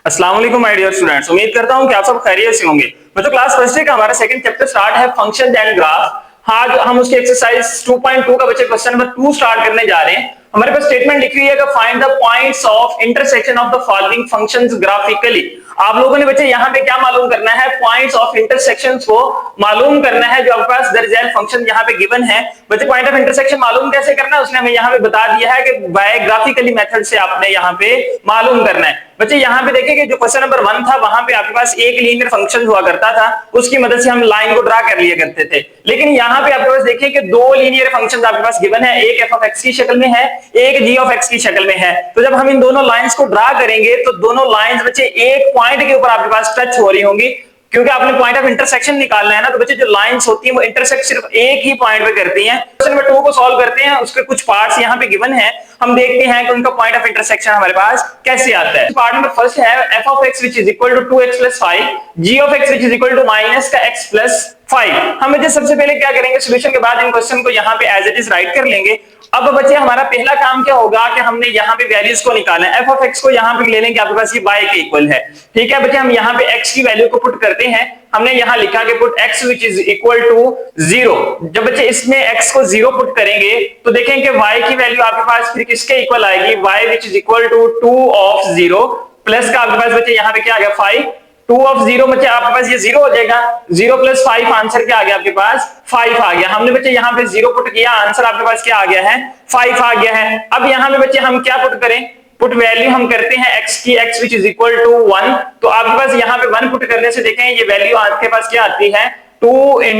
अस्सलाम वालेकुम my dear students, उम्मीद करता हूं कि आप सब खैरियत से होंगे। बच्चों, क्लास फर्स्ट डे का हमारा सेकंड चैप्टर स्टार्ट है फंक्शंस एंड ग्राफ। आज हम उसके एक्सरसाइज 2.2 का बच्चे क्वेश्चन नंबर 2 स्टार्ट करने जा रहे हैं। हमारे पास स्टेटमेंट लिखी हुई है कि find the points of intersection of the following functions graphically. आप लोगों ने बच्चे यहाँ पे क्या मालूम करना है, पॉइंट्स ऑफ इंटरसेक्शंस को मालूम करना है। जो आपके पास दरअसल फंक्शन यहाँ पे गिवन है बच्चे, पॉइंट ऑफ इंटरसेक्शन मालूम कैसे करना है उसने हमें यहाँ पे बता दिया है कि बाय ग्राफिकली मेथड से आपने यहाँ पे मालूम करना है। बच्चे यहाँ पे देखेंगे जो क्वेश्चन नंबर 1 था वहां पे आपके पास एक लीनियर फंक्शन हुआ करता था, उसकी मदद से हम लाइन को ड्रा कर लिया करते थे। लेकिन यहाँ पे आपके पास देखिए कि दो लीनियर फंक्शंस आपके पास गिवन है, एक एफ ऑफ एक्स की शक्ल में है, एक जी ऑफ एक्स की शक्ल में है। तो जब हम इन दोनों लाइंस को ड्रा करेंगे तो दोनों लाइंस बच्चे एक पॉइंट के ऊपर आपके पास टच हो रही होंगी, क्योंकि आपने पॉइंट ऑफ इंटरसेक्शन निकालना है ना। तो बच्चे जो लाइंस होती हैं वो इंटरसेक्ट सिर्फ एक ही पॉइंट पे करती हैं। क्वेश्चन नंबर 2 को सॉल्व करते हैं, उसके कुछ पार्ट्स यहाँ पे गिवन है, हम देखते हैं कि उनका पॉइंट ऑफ इंटरसेक्शन हमारे पास कैसे आता है। पार्ट नंबर फर्स्ट है f of x which is equal to 2x + 5, g of x which is equal to minus का x + 5। हम बच्चे सबसे पहले क्या करेंगे, सोल्यूशन के बाद इन क्वेश्चन को यहाँ पे एज इट इज राइट कर लेंगे। अब बच्चे हमारा पहला काम क्या होगा कि हमने यहाँ पे वैल्यूज को निकालना है। एफ ऑफ एक्स को यहाँ पे ले लेंगे, आपके पास ये y के इक्वल है, ठीक है बच्चे। हम यहाँ पे x की वैल्यू को पुट करते हैं। हमने यहाँ लिखा कि put x which is equal to 0। जब बच्चे इसमें x को 0 पुट करेंगे तो देखेंगे y की वैल्यू आपके पास फिर किसके इक्वल आएगी, y which is equal to 2 of 0 plus का आपके पास बच्चे यहाँ पे क्या आ गया 5, 2 ऑफ 0 बच्चे आपके पास ये 0 हो जाएगा, 0 + 5 आंसर क्या आ गया आपके पास 5 आ गया। हमने बच्चे यहाँ पे 0 पुट किया, आंसर आपके पास क्या आ गया है 5 आ गया है। अब यहाँ पे बच्चे हम क्या पुट करें, पुट वैल्यू हम करते हैं x की, x which is equal to 1। तो आपके पास यहाँ पे 1 पुट करने से देखें ये वैल्यू आपके पास क्या आती है 2 ×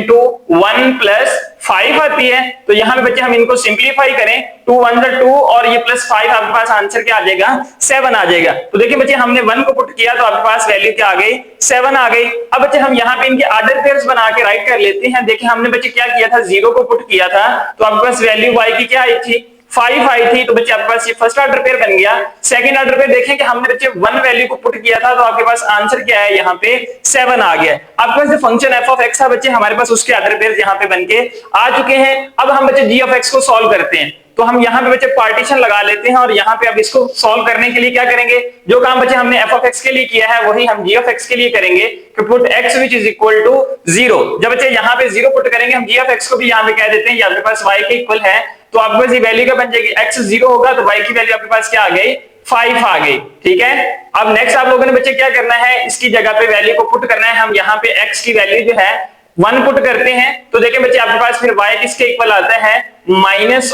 1 + 5 आती है। तो यहाँ पे बच्चे हम इनको सिंप्लीफाई करें, 2 × 1 = 2 और ये +5 आपके पास आंसर क्या आ जाएगा 7 आ जाएगा। तो देखिए बच्चे हमने 1 को पुट किया तो आपके पास वैल्यू क्या आ गई 7 आ गई। अब बच्चे हम यहाँ पे इनके ऑर्डर पेयर्स बना के राइट कर लेते हैं। देखिए हमने बच्चे क्या किया था, 0 को पुट किया था तो आपके पास वैल्यू y की क्या आई थी 5 आई थी। तो बच्चे आपके पास ये फर्स्ट ऑर्डर पेयर बन गया। सेकंड ऑर्डर पेयर देखें कि हमने बच्चे 1 वैल्यू को पुट किया था तो आपके पास आंसर क्या है यहाँ पे 7 आ गया। आपके पास जो फंक्शन एफ ऑफ एक्स था बच्चे हमारे पास उसके ऑर्डर पेयर यहाँ पे बन के आ चुके हैं। अब हम बच्चे जी ऑफ एक्स को सॉल्व करते हैं। तो हम यहाँ पे बच्चे पार्टीशन लगा लेते हैं और यहाँ पे अब इसको सॉल्व करने के लिए क्या करेंगे, जो काम बच्चे हमने एफ ऑफ एक्स के लिए किया है वही हम जी ऑफ एक्स के लिए करेंगे कि put x which is equal to 0। जब बच्चे यहाँ पे 0 पुट करेंगे हम जी ऑफ एक्स को भी यहाँ पे कह देते हैं ये आपके पास y के इक्वल है। तो आपके पास ये वैल्यू क्या बन जाएगी, x 0 होगा तो y की वैल्यू आपके पास क्या आ गई 5 आ गई, ठीक है। अब नेक्स्ट आप लोगों ने बच्चे क्या करना है, इसकी जगह पे वैल्यू को पुट करना है। हम यहाँ पे x की वैल्यू जो है 1 पुट करते हैं तो देखिए बच्चे आपके पास फिर y किसके इक्वल आता है -1 +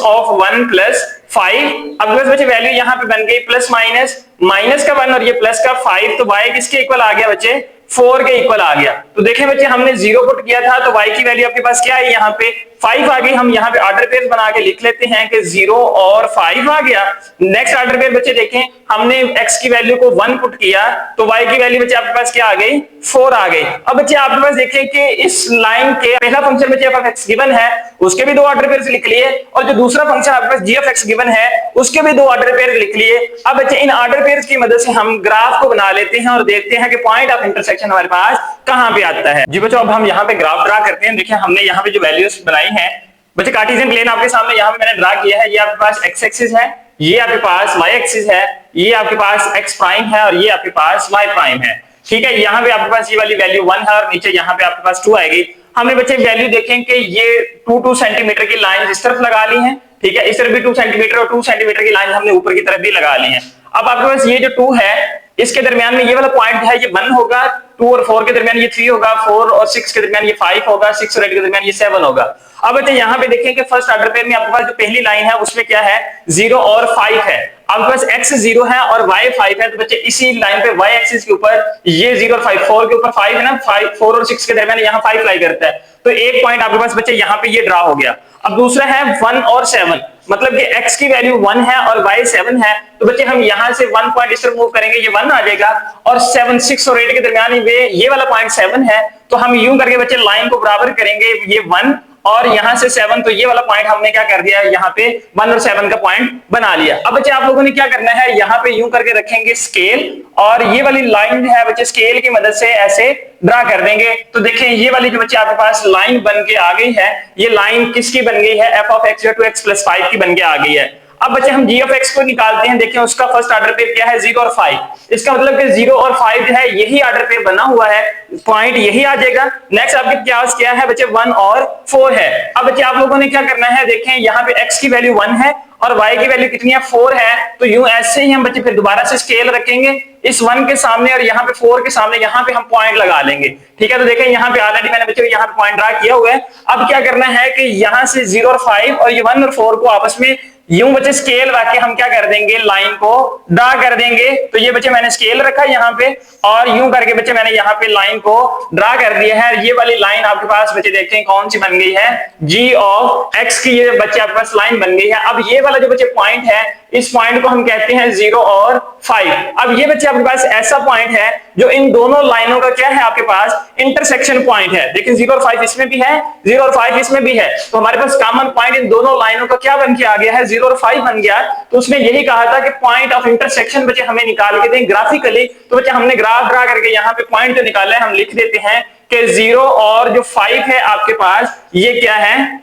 5। अब बच्चे वैल्यू यहाँ पे बन गई प्लस माइनस का 1 और ये प्लस का 5, तो y किसके इक्वल आ गया बच्चे 4 के इक्वल आ गया। तो देखें बच्चे हमने 0 पुट किया था तो y की वैल्यू आपके पास क्या है यहाँ पे 5 आ गई। हम यहाँ पे ऑर्डर पेयर बना के लिख लेते हैं कि 0 और 5 आ गया। नेक्स्ट ऑर्डर पेयर बच्चे देखें हमने x की वैल्यू को 1 पुट किया तो y की वैल्यू बच्चे आपके पास क्या आ गई 4 आ गई। अब बच्चे आपके पास देखें कि इस लाइन के पहला फंक्शन बच्चे f ऑफ x गिवन है उसके भी 2 ऑर्डर पेयर लिख लिए और जो दूसरा फंक्शन आपके पास g ऑफ x गिवन है उसके भी 2 ऑर्डर पेयर लिख लिए। अब बच्चे इन ऑर्डर पेयर्स की मदद से हम ग्राफ को बना लेते हैं और देखते हैं कि पॉइंट ऑफ इंटरसेक्शन हमारे पास कहां पे आता है। जी बच्चों अब हम यहाँ पे ग्राफ ड्रा करते हैं। देखिए हमने यहाँ पे जो वैल्यूज बनाई हैं बच्चे, कार्टेशियन प्लेन आपके सामने यहाँ पे मैंने ड्रा किया है। ये आपके पास x एक्सिस है, ये आपके पास y एक्सिस है, ये आपके पास x प्राइम है और ये आपके पास y प्राइम है, ठीक है। यहाँ पे आपके पास ये वाली वैल्यू 1 है और नीचे यहाँ पे आपके पास 2 आएगी। हमने बच्चे वैल्यू देखें कि ये 2 सेंटीमीटर की लाइन इस तरफ लगा ली है, ठीक है। इस तरफ भी 2 सेंटीमीटर और 2 सेंटीमीटर की लाइन हमने ऊपर की तरफ भी लगा ली है। अब आपके पास ये जो 2 है इसके दरमियान में ये वाला पॉइंट है ये 1 होगा, 2 और 4 के दरमियान ये 3 होगा, 4 और 6 के दरमियान ये 5 होगा, 6 और 8 के दरमियान ये 7 होगा। अब बच्चे यहाँ पे देखें कि फर्स्ट ऑर्डर पेयर में आपके पास जो पहली लाइन है उसमें क्या है 0 और 5 है। आपके पास x 0 है और y 5 है तो बच्चे इसी लाइन पे y एक्सिस के ऊपर ये 0 और 5, 4 के ऊपर 5 है ना, 4 और 6 के दरमियान यहाँ 5 लाई करता है तो एक पॉइंट आपके पास बच्चे यहाँ पे ये ड्रा हो गया। अब दूसरा है 1 और 7, मतलब कि x की वैल्यू 1 है और y 7 है तो बच्चे हम यहाँ से 1 पॉइंट इस तरफ मूव करेंगे ये 1 आ जाएगा और 7, 6 और 8 के दरमियान ये वाला पॉइंट 7 है। तो हम यूं करके बच्चे लाइन को बराबर करेंगे, ये 1 और यहाँ से 7, तो ये वाला पॉइंट हमने क्या कर दिया यहाँ पे 1 और 7 का पॉइंट बना लिया। अब बच्चे आप लोगों ने क्या करना है, यहाँ पे यूं करके रखेंगे स्केल और ये वाली लाइन जो है बच्चे स्केल की मदद से ऐसे ड्रा कर देंगे। तो देखें ये वाली जो बच्चे आपके पास लाइन बन के आ गई है, ये लाइन किसकी बन गई है, एफ ऑफ एक्स जो 2x + 5 की बन के आ गई है। अब बच्चे हम g ऑफ x को निकालते हैं। देखिए उसका फर्स्ट ऑर्डर पेयर क्या है, 0 और 5। इसका मतलब कि 0 और 5 जो है यही ऑर्डर पेयर बना हुआ है, पॉइंट यही आ जाएगा। नेक्स्ट आपके पास क्या है बच्चे, 1 और 4 है। अब बच्चे आप लोगों ने क्या करना है, देखें यहाँ पे x की वैल्यू 1 है और y की वैल्यू कितनी है, 4 है। तो यूं ऐसे ही हम बच्चे फिर दोबारा से स्केल रखेंगे इस 1 के सामने और यहाँ पे 4 के सामने, यहाँ पे हम पॉइंट लगा लेंगे। ठीक है, तो देखें यहाँ पे ऑलरेडी मैंने बच्चे यहाँ पे पॉइंट ड्रा किया हुआ है। अब क्या करना है कि यहाँ से 0 और 5 और ये 1 और 4 को आपस में यूं बच्चे स्केल रख के हम क्या कर देंगे, लाइन को ड्रा कर देंगे। तो ये बच्चे मैंने स्केल रखा है यहाँ पे और यूं करके बच्चे मैंने यहाँ पे लाइन को ड्रा कर दिया है। ये वाली लाइन आपके पास बच्चे देखते हैं कौन सी बन गई है, g ऑफ x की ये बच्चे आपके पास लाइन बन गई है। अब ये वाला जो बच्चे पॉइंट है, इस पॉइंट को हम कहते हैं 0 और 5। अब ये बच्चे आपके पास ऐसा पॉइंट है जो इन दोनों लाइनों का क्या है, आपके पास इंटरसेक्शन पॉइंट है। देखिए 0 और 5 इसमें भी है, 0 और 5 इसमें भी है, तो हमारे पास कॉमन पॉइंट इन दोनों लाइनों का क्या बन के आ गया है, 0 और 5 बन गया। तो उसने यही कहा था कि पॉइंट ऑफ इंटरसेक्शन बच्चे हमें निकाल के दें ग्राफिकली। तो बच्चे हमने ग्राफ ड्रा करके यहाँ पे पॉइंट जो निकाला है हम लिख देते हैं कि 0 और जो 5 है आपके पास, ये क्या है,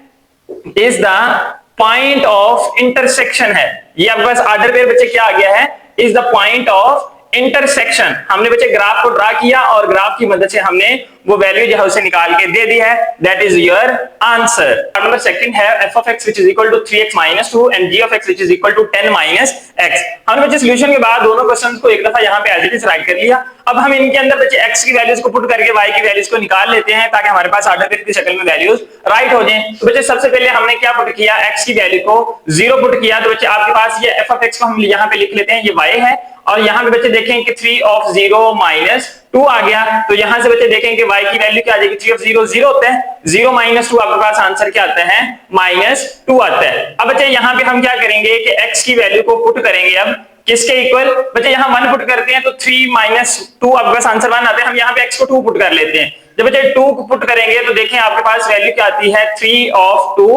is the point of intersection है। ये आपके पास ऑर्डर पेयर बच्चे क्या आ गया है, is the point of intersection. हमने बच्चे ग्राफ को ड्रा किया और ग्राफ की मदद से हमने वो वैल्यू जो है उसे निकाल के दे दी है। That is your answer. Number second है f of x which is equal to 3x minus 2 and g of x which is equal to 10 minus x। हमने बच्चे सॉल्यूशन के बाद दोनों क्वेश्चंस को एक दफा यहाँ पे एज इट इज राइट कर लिया। अब हम इनके अंदर बच्चे x की वैल्यूज को पुट करके y की वैल्यूज को निकाल लेते हैं ताकि हमारे पास ऑर्डर पेयर की शक्ल में वैल्यूज राइट हो जाएं। तो बच्चे सबसे पहले हमने क्या पुट किया, x की वैल्यू को 0 पुट किया। तो बच्चे आपके पास ये f of x को हम यहाँ पे लिख लेते हैं, ये y है और यहाँ पे बच्चे देखें कि 3 of 0 minus 2 आ गया। तो यहां से बच्चे देखें कि y की वैल्यू क्या आ जाएगी, 3 of 0 0 होता है, 0 minus 2 आपके पास आंसर क्या आता है, -2 आता है। अब बच्चे यहाँ पे हम क्या करेंगे कि x की वैल्यू को पुट करेंगे अब किसके इक्वल, बच्चे यहाँ 1 पुट करते हैं तो 3 minus 2 आपके पास आंसर 1 आता है। हम यहाँ पे x को 2 पुट कर लेते हैं। जब बच्चे 2 को पुट करेंगे तो देखें आपके पास वैल्यू क्या आती है, 3 of 2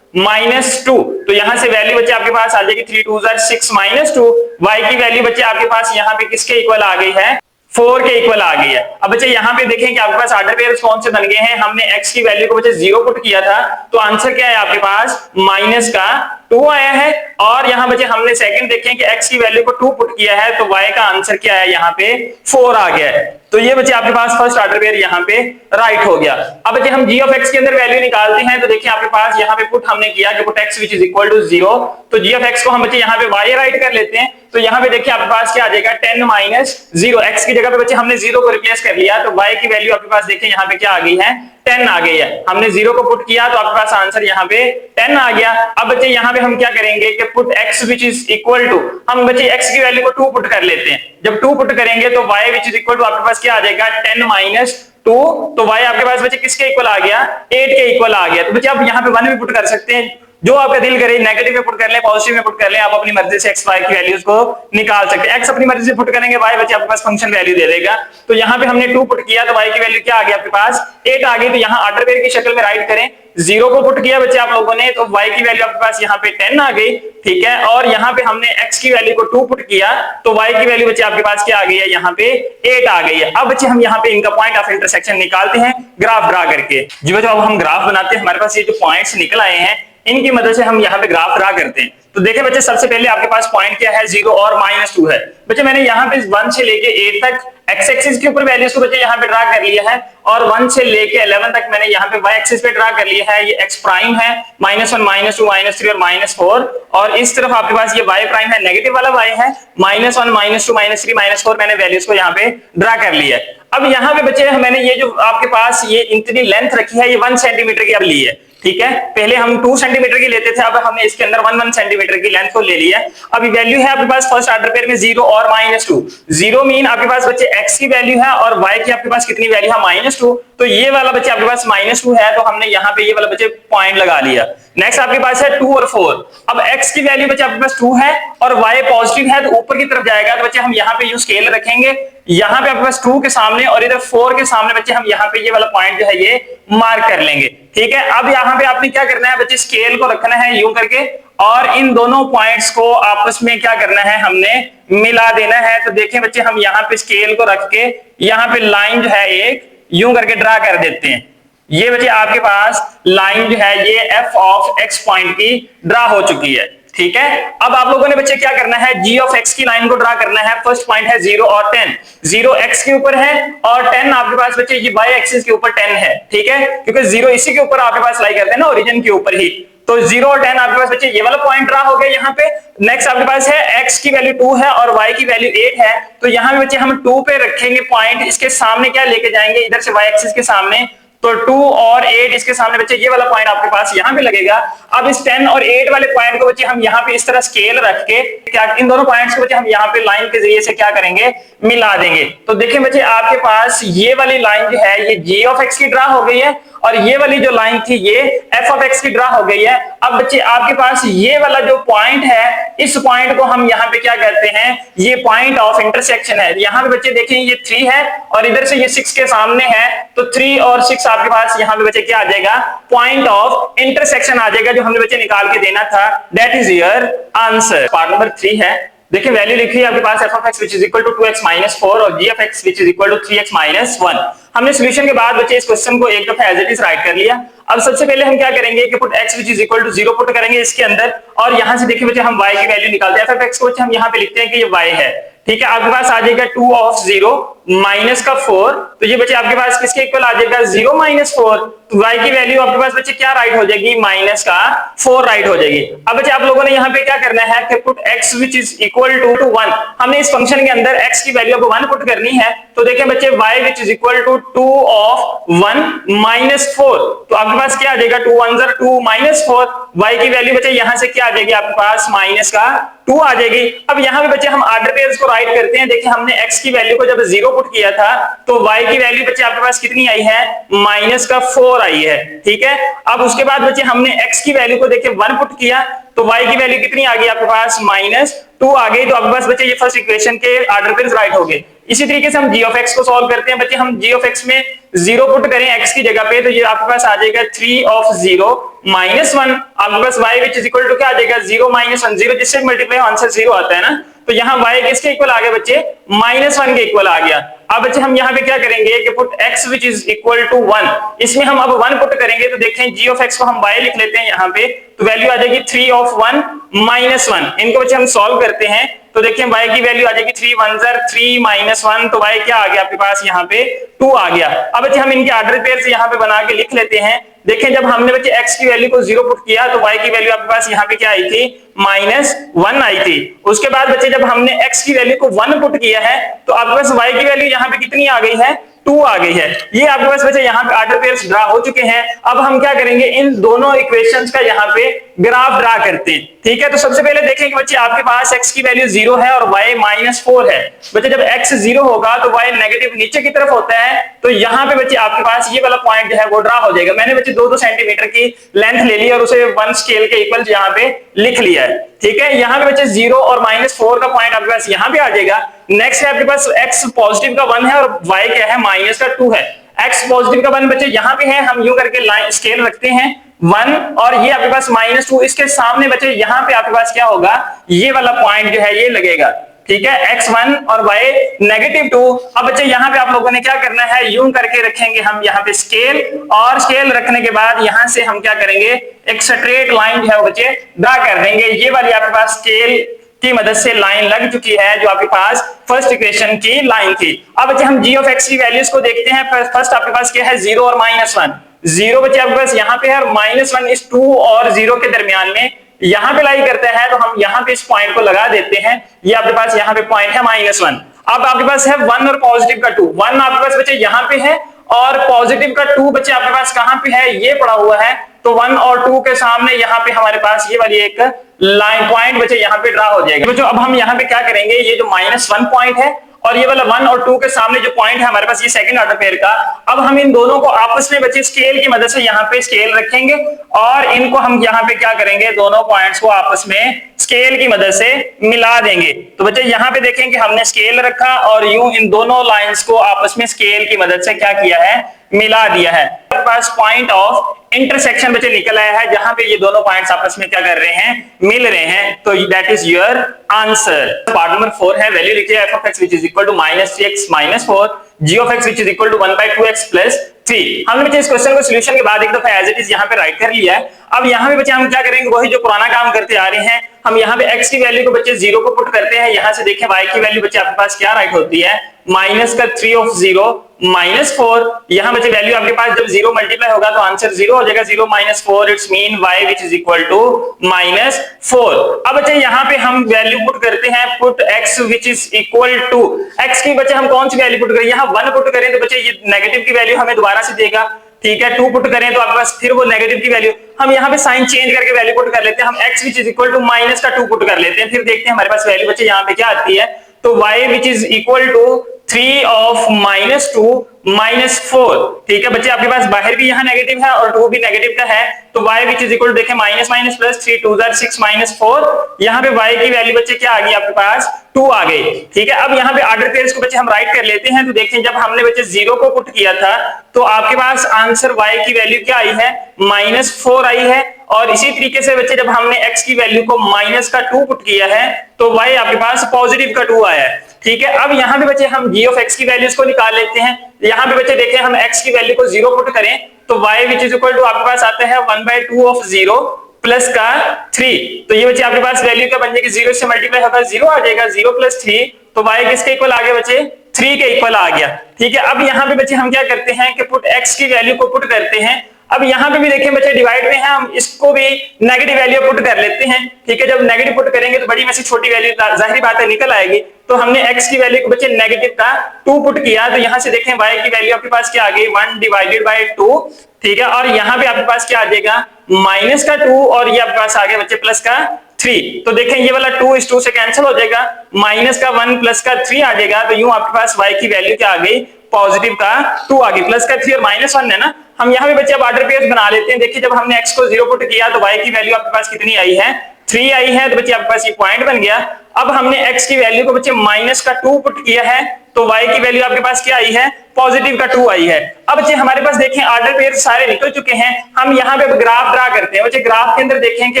-2। तो यहां से वैल्यू बच्चे आपके पास आ जाएगी 3 2 6 -2। y की वैल्यू बच्चे आपके पास यहाँ पे किसके इक्वल आ गई है, 4 के इक्वल आ गई है। अब बच्चे यहाँ पे देखें कि आपके पास ऑर्डर पेयर्स कौन से बन गए हैं। हमने x की वैल्यू को बच्चे 0 पुट किया था तो आंसर क्या है आपके पास, -2 आया है। और यहाँ बच्चे हमने सेकंड देखें कि x की वैल्यू को 2 पुट किया है तो y का आंसर क्या है, यहाँ पे 4 आ गया है। तो ये बच्चे आपके पास फर्स्ट ऑर्डर पेयर यहाँ पे राइट हो गया। अब बच्चे हम g ऑफ x के अंदर वैल्यू निकालते हैं तो देखिए आपके पास यहाँ पे पुट हमने किया कि put x which is equal to 0। तो g ऑफ x को हम बच्चे यहाँ पे y राइट कर लेते हैं। तो यहाँ पे देखिए आपके पास क्या आ जाएगा, 10 minus 0। x की जगह पे बच्चे हमने 0 को रिप्लेस कर लिया तो y की वैल्यू आपके पास देखिए यहाँ पे क्या आ गई है, 10 आ गई है। हमने 0 को पुट किया तो आपके पास आंसर यहाँ पे 10 आ गया। अब बच्चे यहाँ पे हम क्या करेंगे कि put x which is equal to, हम बच्चे x की वैल्यू को 2 पुट कर लेते हैं। जब 2 पुट करेंगे तो y which is equal to आपके पास क्या आ जाएगा, 10 minus 2। तो y आपके पास बच्चे किसके इक्वल आ गया, 8 के इक्वल आ गया। तो बच्चे आप यहाँ पे 1 भी पुट कर सकते हैं, जो आपका दिल करे, नेगेटिव में पुट कर ले, पॉजिटिव में पुट कर ले, आप अपनी मर्जी से x y की वैल्यूज को निकाल सकते हैं। x अपनी मर्जी से पुट करेंगे, y बच्चे आपके पास फंक्शन वैल्यू दे देगा। तो यहाँ पे हमने 2 पुट किया तो y की वैल्यू क्या आ गई आपके पास, 8 आ गई। तो यहाँ ऑर्डर पेयर की शक्ल में राइट करें, 0 को पुट किया बच्चे आप लोगों ने तो y की वैल्यू आपके पास यहाँ पे 10 आ गई, ठीक है। और यहाँ पे हमने x की वैल्यू को 2 पुट किया तो y की वैल्यू बच्चे आपके पास क्या आ गई है, यहाँ पे 8 आ गई है। अब बच्चे हम यहाँ पे इनका पॉइंट ऑफ इंटरसेक्शन निकालते हैं ग्राफ ड्रा करके। जी बच्चों अब हम ग्राफ बनाते हैं, हमारे पास ये जो पॉइंट्स निकल आए हैं इनकी मदद से हम यहाँ पे ग्राफ ड्रा करते हैं। तो देखें बच्चे सबसे पहले आपके पास पॉइंट क्या है, 0 और -2 है। बच्चे मैंने यहाँ पे 1 से लेके 8 तक x एक्सिस के ऊपर वैल्यूज को बच्चे यहाँ पे ड्रा कर लिया है और 1 से लेके 11 तक मैंने यहाँ पे y एक्सिस पे ड्रा कर लिया है। ये x प्राइम है, -1 -2 -3 और -4। और इस तरफ आपके पास ये y प्राइम है, नेगेटिव वाला y है, -1 -2 -3 -4 मैंने वैल्यूज को यहाँ पे ड्रा कर लिया है। अब यहाँ पे बच्चे मैंने ये जो आपके पास ये इतनी लेंथ रखी है ये 1 सेंटीमीटर की अब ली है, ठीक है। पहले हम 2 सेंटीमीटर की लेते थे, अब हमने इसके अंदर 1 सेंटीमीटर की लेंथ को ले लिया है। अभी वैल्यू है आपके पास फर्स्ट ऑर्डर पेयर में 0 और -2। 0 मीन आपके पास बच्चे x की वैल्यू है और y की आपके पास कितनी वैल्यू है, -2। तो ये वाला बच्चे आपके पास -2 है तो हमने यहाँ पे ये वाला बच्चे पॉइंट लगा लिया। नेक्स्ट आपके पास है 2 और 4। अब x की वैल्यू बच्चे आपके पास 2 है और y पॉजिटिव है तो ऊपर की तरफ जाएगा। तो बच्चे हम यहाँ पे यू स्केल रखेंगे, यहाँ पे आपके पास 2 के सामने और इधर 4 के सामने बच्चे हम यहाँ पे ये वाला पॉइंट जो है ये मार्क कर लेंगे, ठीक है। अब यहाँ पे आपने क्या करना है बच्चे, स्केल को रखना है यूं करके और इन दोनों पॉइंट्स को आपस में क्या करना है, हमने मिला देना है। तो देखें बच्चे हम यहाँ पे स्केल को रख के यहाँ पे लाइन जो है एक यूं करके ड्रा कर देते हैं। ये बच्चे आपके पास लाइन जो है ये f ऑफ x पॉइंट की ड्रा हो चुकी है। ठीक है। अब आप लोगों ने बच्चे क्या करना है, g ऑफ x की लाइन को ड्रा करना है। फर्स्ट पॉइंट है 0 और 10, 0 x के ऊपर है और 10 आपके पास बच्चे ये y एक्सिस के ऊपर 10 है, ठीक है, क्योंकि 0 इसी के ऊपर आपके पास लाई करते हैं ना, ओरिजिन के ऊपर ही। तो 0 और 10 आपके पास बच्चे ये वाला पॉइंट ड्रा हो गया यहाँ पे। नेक्स्ट आपके पास है x की वैल्यू 2 है और y की वैल्यू 8 है, तो यहाँ पे बच्चे हम 2 पे रखेंगे पॉइंट, इसके सामने क्या लेके जाएंगे, इधर से y एक्सिस के सामने, तो 2 और 8 इसके सामने बच्चे ये वाला पॉइंट आपके पास यहाँ पे लगेगा। अब इस 10 और 8 वाले पॉइंट को बच्चे हम यहाँ पे इस तरह स्केल रख के क्या इन दोनों पॉइंट्स को बच्चे हम यहाँ पे लाइन के जरिए से क्या करेंगे, मिला देंगे। तो देखिए बच्चे आपके पास ये वाली लाइन जो है ये g ऑफ x की ड्रा हो गई है और ये वाली जो लाइन थी ये f ऑफ x की ड्रा हो गई है। अब बच्चे आपके पास ये वाला जो पॉइंट है, इस पॉइंट को हम यहाँ पे क्या कहते हैं, ये पॉइंट ऑफ इंटरसेक्शन है। यहाँ पे बच्चे देखें ये 3 है और इधर से ये 6 के सामने है, तो 3 और 6 आपके पास यहाँ पे बच्चे क्या आ जाएगा, पॉइंट ऑफ इंटरसेक्शन आ जाएगा, जो हमने बच्चे निकाल के देना था। That is your answer. Part number 3 है, देखिए वैल्यू लिखी है आपके पास f of x which is equal to 2x minus 4 और g of x which is equal to 3x minus 1। हमने सॉल्यूशन के बाद बच्चे इस क्वेश्चन को एक दफा एज इट इज राइट कर लिया। अब सबसे पहले हम क्या करेंगे कि put x which is equal to 0 put करेंगे इसके अंदर और यहां से देखिए बच्चे हम y की वैल्यू निकालते हैं। f of x को हम यहां पे लिखते हैं कि ये y है, ठीक है। आपके पास आ जाएगा 2 ऑफ 0 माइनस का 4, तो ये बच्चे आपके पास किसके इक्वल आ जाएगा, 0 माइनस 4, तो y की वैल्यू आपके पास बच्चे क्या राइट हो जाएगी, माइनस का 4 राइट हो जाएगी। अब बच्चे आप लोगों ने यहाँ पे क्या करना है कि put x which is equal to 1, हमने इस फंक्शन के अंदर x की वैल्यू को 1 पुट करनी है। तो देखें बच्चे y which is equal to 2 of 1 minus 4, तो आपके पास क्या आ जाएगा, 2 1 ज़र 2 माइनस 4, y की वैल्यू बच्चे यहाँ से क्या आ जाएगी आपके पास, माइनस का 2 आ जाएगी। अब यहाँ पे बच्चे हम ऑर्डर पेयर्स को राइट करते हैं। देखिए हमने x की वैल्यू को जब 0 पुट किया था तो y की वैल्यू बच्चे आपके पास कितनी आई है, माइनस का 4 आई है, ठीक है। अब उसके बाद बच्चे हमने x की वैल्यू को देखिए 1 पुट किया तो y की वैल्यू कितनी आ गई आपके पास, माइनस 2 आ गई। तो आपके पास बच्चे ये फर्स्ट इक्वेशन के ऑर्डर पेयर्स राइट हो गए। इसी तरीके से हम g ऑफ x को सॉल्व करते हैं। बच्चे हम g ऑफ x में 0 पुट करें x की जगह पे, तो ये आपके पास आ जाएगा 3 ऑफ 0 माइनस 1। आपके पास y which is equal to क्या आ जाएगा, 0 माइनस 1, 0 जिससे मल्टीप्लाई आंसर 0 आता है ना, तो यहाँ y किसके इक्वल आ गया बच्चे, माइनस 1 के इक्वल आ गया। अब बच्चे हम यहाँ पे क्या करेंगे कि put x which is equal to 1, इसमें हम अब 1 पुट करेंगे तो देखें g ऑफ x को हम y लिख लेते हैं यहाँ पे, तो वैल्यू आ जाएगी 3 ऑफ 1 माइनस 1। इनको बच्चे हम सॉल्व करते हैं तो देखिए y की वैल्यू आ जाएगी 3 1 ज़र 3 माइनस 1, तो y क्या आ गया आपके पास यहाँ पे 2 आ गया। अब बच्चे हम इनके ऑर्डर पेयर से यहाँ पे बना के लिख लेते हैं। देखें जब हमने बच्चे x की वैल्यू को 0 पुट किया तो y की वैल्यू आपके पास यहाँ पे क्या आई थी, माइनस 1 आई थी। उसके बाद बच्चे जब हमने x की वैल्यू को 1 पुट किया है तो आपके पास y की वैल्यू यहाँ पे कितनी आ गई है, 2 आ गई है। ये आपके पास बच्चे यहाँ पे ऑर्डर पेयर्स ड्रा हो चुके हैं। अब हम क्या करेंगे, इन दोनों इक्वेशंस का यहाँ पे ग्राफ ड्रा करते हैं, ठीक है। तो सबसे पहले देखें कि बच्चे आपके पास x की वैल्यू 0 है और y माइनस 4 है। बच्चे जब x 0 होगा तो y नेगेटिव नीचे की तरफ होता है, तो यहाँ पे बच्चे आपके पास ये वाला पॉइंट जो है वो ड्रा हो जाएगा। मैंने बच्चे 2-2 सेंटीमीटर की लेंथ ले ली और उसे 1 स्केल के इक्वल यहाँ पे लिख लिया है, ठीक है। यहाँ पे बच्चे 0 और माइनस 4 का पॉइंट आपके पास यहाँ पे आ जाएगा। नेक्स्ट है आपके पास x पॉजिटिव का 1 है और y क्या है, माइनस का 2 है। x पॉजिटिव का 1 बच्चे यहाँ पे है, हम यूं करके लाइन स्केल रखते हैं 1 और ये आपके पास माइनस 2, इसके सामने बच्चे यहाँ पे आपके पास क्या होगा, ये वाला पॉइंट जो है ये लगेगा, ठीक है, x1 और y नेगेटिव 2। अब बच्चे यहाँ पे आप लोगों ने क्या करना है, यूं करके रखेंगे हम यहाँ पे स्केल, और स्केल रखने के बाद यहाँ से हम क्या करेंगे, एक स्ट्रेट लाइन जो है वो बच्चे ड्रा कर देंगे। ये वाली आपके पास स्केल की मदद से लाइन लग चुकी है जो आपके पास फर्स्ट इक्वेशन की लाइन थी। अब बच्चे हम g ऑफ x की वैल्यूज को देखते हैं। फर्स्ट आपके पास क्या है, 0 और माइनस 1। 0 बच्चे आपके पास यहाँ पे है और माइनस 1 इस 2 और 0 के दरमियान में यहाँ पे लाई करते हैं, तो हम यहाँ पे इस पॉइंट को लगा देते हैं। ये आपके पास यहाँ पे पॉइंट है माइनस 1। अब आपके पास है 1 और पॉजिटिव का 2। 1 आपके पास बच्चे यहाँ पे है और पॉजिटिव का 2 बच्चे आपके पास कहाँ पे है, ये पड़ा हुआ है। तो 1 और 2 के सामने यहाँ पे हमारे पास ये वाली एक लाइन पॉइंट बच्चे यहाँ पे ड्रा हो जाएगा। बच्चों अब हम यहाँ पे क्या करेंगे, ये जो -1 पॉइंट है और ये वाला 1 और 2 के सामने जो पॉइंट है हमारे पास, ये सेकंड ऑर्डर पेयर का, अब हम इन दोनों को आपस में बच्चे स्केल की मदद से यहाँ पे स्केल रखेंगे और इनको हम यहाँ पे क्या करेंगे, दोनों पॉइंट्स को आपस में स्केल की मदद से मिला देंगे। तो बच्चे यहाँ पे देखें कि हमने स्केल रखा और यूं इन दोनों लाइंस को आपस में स्केल की मदद से क्या किया है, मिला दिया है। हमारे पास पॉइंट ऑफ इंटरसेक्शन बच्चे निकल आया है, जहां पे ये दोनों पॉइंट्स आपस में क्या कर रहे हैं, मिल रहे हैं। तो that is your answer. Part number 4 है, वैल्यू लिखिए f of x which is equal to -3x - 4, g of x which is equal to 1/2x plus 3। हमने बच्चे इस क्वेश्चन को सोल्यूशन के बाद एक दफा एज इट इज यहाँ पे राइट कर लिया है। अब यहाँ पे बच्चे हम क्या करेंगे, वही जो पुराना काम करते आ रहे हैं, हम यहाँ पे x की वैल्यू को बच्चे 0 को पुट करते हैं। यहाँ से देखें y की वैल्यू बच्चे आपके पास क्या राइट होती है, माइनस का 3 ऑफ 0 माइनस 4। यहाँ बच्चे वैल्यू आपके पास जब 0 मल्टीप्लाई होगा तो आंसर 0 हो जाएगा, 0 minus 4, it's mean y which is equal to minus 4। अब बच्चे यहाँ पे हम वैल्यू पुट करते हैं, put x which is equal to, x की बच्चे हम कौन सी वैल्यू पुट करें, यहाँ 1 पुट करें तो बच्चे ये नेगेटिव की वैल्यू हमें दोबारा से देगा, ठीक है। 2 पुट करें तो आपके पास फिर वो नेगेटिव की वैल्यू, हम यहाँ पे साइन चेंज करके वैल्यू पुट कर लेते हैं, हम x which is equal to minus का 2 पुट कर लेते हैं, फिर देखते हैं हमारे पास वैल्यू बच्चे यहाँ पे क्या आती है। तो y which is equal to 3 of minus 2 minus 4, ठीक है बच्चे। आपके पास बाहर भी यहाँ नेगेटिव है और 2 भी नेगेटिव का है, तो y विच इज इक्वल देखें माइनस माइनस प्लस 3 2 6 माइनस 4। यहाँ पे y की वैल्यू बच्चे क्या आ गई आपके पास, 2 आ गई, ठीक है। अब यहाँ पे ऑर्डर पेयर्स को बच्चे हम राइट कर लेते हैं, तो देखें जब हमने बच्चे 0 को पुट किया था तो आपके पास आंसर y की वैल्यू क्या आई है, माइनस 4 आई है। और इसी तरीके से बच्चे जब हमने x की वैल्यू को माइनस का 2 पुट किया है तो y आपके पास पॉजिटिव का 2 आया है, ठीक है। अब यहाँ पे बच्चे हम g ऑफ x की वैल्यूज को निकाल लेते हैं। यहाँ पे बच्चे देखें हम x की वैल्यू को 0 पुट करें तो y which is equal to आपके पास आता है 1/2 ऑफ 0 प्लस का 3। तो ये बच्चे आपके पास वैल्यू क्या बन जाएगी, 0 से मल्टीप्लाई होगा 0 आ जाएगा, 0 प्लस 3, तो y किसके इक्वल आ गया बच्चे, 3 के इक्वल आ गया, ठीक है। अब यहाँ पे बच्चे हम क्या करते हैं कि पुट x की वैल्यू को पुट करते हैं। अब यहाँ पे भी देखें बच्चे डिवाइड में है, हम इसको भी नेगेटिव वैल्यू पुट कर लेते हैं, ठीक है। जब नेगेटिव पुट करेंगे तो बड़ी में से छोटी वैल्यू जाहिर बात है निकल आएगी, तो हमने x की वैल्यू को बच्चे नेगेटिव का 2 पुट किया, तो यहाँ से देखें y की वैल्यू आपके पास क्या आ गई, 1 डिवाइडेड बाय 2, ठीक है। और यहाँ पे आपके पास क्या आ जाएगा, माइनस का 2, और ये आपके पास आ गया बच्चे प्लस का 3। तो देखें ये वाला 2 इस 2 से कैंसिल हो जाएगा, माइनस का 1 प्लस का 3 आ जाएगा, तो यूं आपके पास y की वैल्यू क्या आ गई, पॉजिटिव का 2 आ गई, प्लस का 3 और माइनस 1 है ना। हम यहाँ पे बच्चे अब ऑर्डर पेयर्स बना लेते हैं। देखिए जब हमने x को 0 पुट किया तो y की वैल्यू आपके पास कितनी आई है, 3 आई है, तो बच्चे आपके पास ये पॉइंट बन गया। अब हमने x की वैल्यू को बच्चे माइनस का 2 पुट किया है तो y की वैल्यू आपके पास क्या आई है, पॉजिटिव का 2 आई है। अब बच्चे हमारे पास देखें ऑर्डर पेयर सारे निकल चुके हैं, हम यहाँ पे ग्राफ ड्रा करते हैं। बच्चे ग्राफ के अंदर देखें कि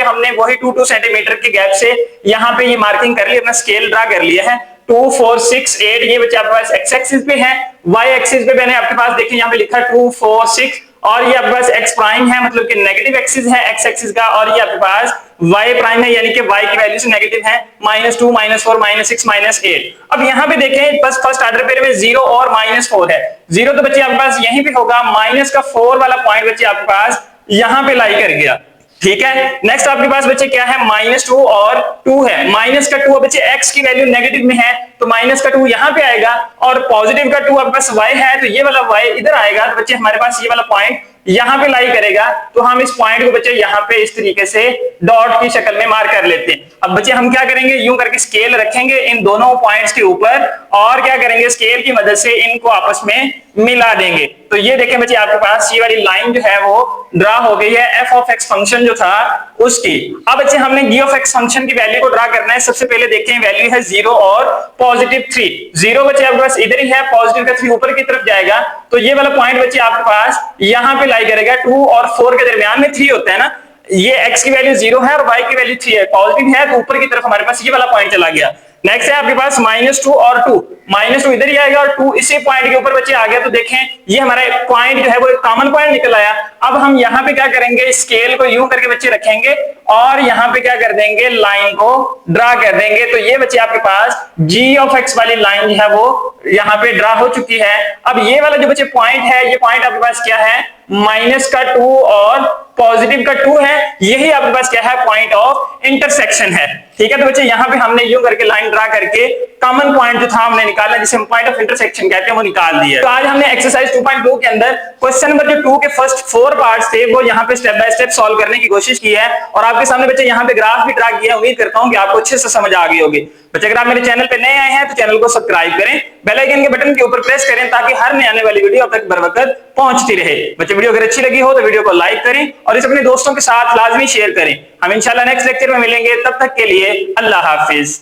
हमने वही 2 सेंटीमीटर के गैप से यहाँ पे ये मार्किंग कर ली, अपना स्केल ड्रा कर लिया है, 2 4 6 8, ये बच्चे आपके पास x एक्सिस पे है, y एक्सिस पे मैंने आपके पास देखें यहाँ पे लिखा 2 4 6, और ये आपके पास x प्राइम है, मतलब कि नेगेटिव एक्सिस है x एक्सिस का, और ये आपके पास y प्राइम है, यानी कि y की वैल्यू से नेगेटिव है, -2 -4 -6 -8। अब यहाँ पे देखें बस फर्स्ट ऑर्डर पेयर में 0 और -4 है, 0 तो बच्चे आपके पास यहीं पे होगा, माइनस का 4 वाला पॉइंट बच्चे आपके पास यहाँ पे लाई कर गया, ठीक है। नेक्स्ट आपके पास बच्चे क्या है, -2 और 2 है, माइनस का 2 बच्चे x की वैल्यू नेगेटिव में है तो माइनस का 2 यहाँ पे आएगा, और पॉजिटिव का 2 आपके पास y है तो ये वाला y इधर आएगा, तो बच्चे हमारे पास ये वाला पॉइंट यहाँ पे लाई करेगा, तो हम इस पॉइंट को बच्चे यहाँ पे इस तरीके से डॉट की शक्ल में मार्क कर लेते हैं। अब बच्चे हम क्या करेंगे, यूं करके स्केल रखेंगे इन दोनों पॉइंट्स के ऊपर, और क्या करेंगे स्केल की मदद से इनको आपस में मिला देंगे। तो ये देखें बच्चे आपके पास ये वाली लाइन जो है वो ड्रा हो गई है f ऑफ x फंक्शन जो था उसकी। अब बच्चे हमने g ऑफ x फंक्शन की वैल्यू को ड्रा करना है। सबसे पहले देखें वैल्यू है 0 और पॉजिटिव 3, 0 बच्चे आपके पास इधर ही है, पॉजिटिव का 3 ऊपर की तरफ जाएगा, तो ये वाला पॉइंट बच्चे आपके पास यहाँ पे लाई करेगा, 2 और 4 के दरमियान में 3 होता है ना, ये x की वैल्यू 0 है और y की वैल्यू 3 है, पॉजिटिव है तो ऊपर की तरफ हमारे पास ये वाला पॉइंट चला गया। नेक्स्ट है आपके पास -2 और 2, -2 इधर ही आएगा और 2 इसी पॉइंट के ऊपर बच्चे आ गया, तो देखें ये हमारा पॉइंट जो है वो एक कॉमन पॉइंट निकल आया। अब हम यहाँ पे क्या करेंगे, स्केल को यूं करके बच्चे रखेंगे और यहाँ पे क्या कर देंगे, लाइन को ड्रा कर देंगे, तो ये बच्चे आपके पास g ऑफ x वाली लाइन जो है वो यहाँ पे ड्रा हो चुकी है। अब ये वाला जो बच्चे पॉइंट है, ये पॉइंट आपके पास क्या है, माइनस का 2 और पॉजिटिव का 2 है, यही आपके पास क्या है, पॉइंट ऑफ इंटरसेक्शन है, ठीक है। तो बच्चे यहाँ पे हमने यूं करके लाइन ड्रा करके कॉमन पॉइंट जो था हमने निकाला, जिसे हम पॉइंट ऑफ इंटरसेक्शन कहते हैं, वो निकाल दिया। तो आज हमने एक्सरसाइज 2.2 के अंदर क्वेश्चन नंबर जो 2 के फर्स्ट 4 पार्ट्स थे वो यहाँ पे स्टेप बाय स्टेप सॉल्व करने की कोशिश की है, और आपके सामने बच्चे यहाँ पे ग्राफ भी ड्रा किया है। उम्मीद करता हूँ कि आपको अच्छे से समझ आ गई होगी। बच्चे अगर आप मेरे चैनल पे नए आए हैं तो चैनल को सब्सक्राइब करें, बेल आइकन के बटन के ऊपर प्रेस करें ताकि हर नई आने वाली वीडियो आप तक बर वक्त पहुंचती रहे। बच्चे वीडियो अगर अच्छी लगी हो तो वीडियो को लाइक करें और इसे अपने दोस्तों के साथ लाजमी शेयर करें। हम इंशाल्लाह नेक्स्ट लेक्चर में मिलेंगे, तब तक के लिए अल्लाह हाफिज।